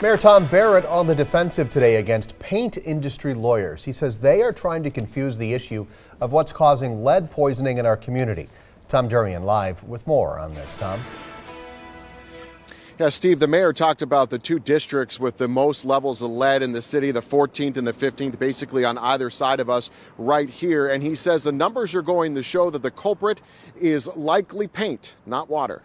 Mayor Tom Barrett on the defensive today against paint industry lawyers. He says they are trying to confuse the issue of what's causing lead poisoning in our community. Tom Durian live with more on this. Tom. Yeah, Steve, the mayor talked about the two districts with the most levels of lead in the city, the 14th and the 15th, basically on either side of us right here. And he says the numbers are going to show that the culprit is likely paint, not water.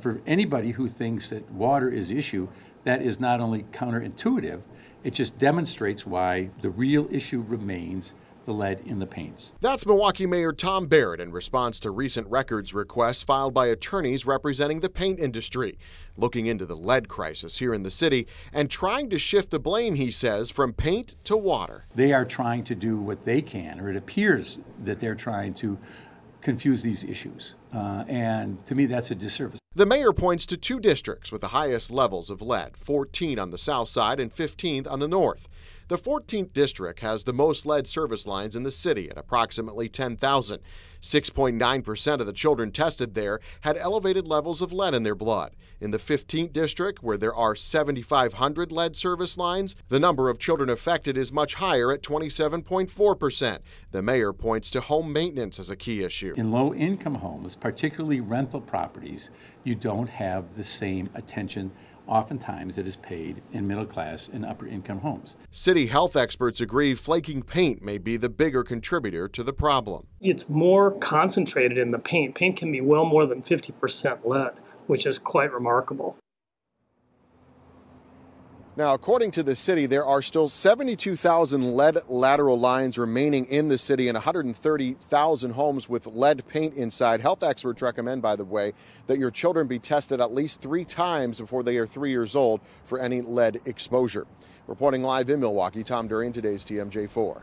For anybody who thinks that water is the issue, that is not only counterintuitive, it just demonstrates why the real issue remains the lead in the paints. That's Milwaukee Mayor Tom Barrett in response to recent records requests filed by attorneys representing the paint industry, looking into the lead crisis here in the city and trying to shift the blame, he says, from paint to water. They are trying to do what they can, or it appears that they're trying to confuse these issues. And to me, that's a disservice. The mayor points to two districts with the highest levels of lead, 14 on the south side and 15 on the north. The 14th district has the most lead service lines in the city at approximately 10,000. 6.9% of the children tested there had elevated levels of lead in their blood. In the 15th district, where there are 7,500 lead service lines, the number of children affected is much higher at 27.4%. The mayor points to home maintenance as a key issue. In low-income homes, particularly rental properties, you don't have the same attention oftentimes that is paid in middle-class and upper-income homes. City health experts agree flaking paint may be the bigger contributor to the problem. It's more concentrated in the paint. Paint can be well more than 50% lead, which is quite remarkable. Now, according to the city, there are still 72,000 lead lateral lines remaining in the city and 130,000 homes with lead paint inside. Health experts recommend, by the way, that your children be tested at least 3 times before they are 3 years old for any lead exposure. Reporting live in Milwaukee, Tom Durian, today's TMJ4.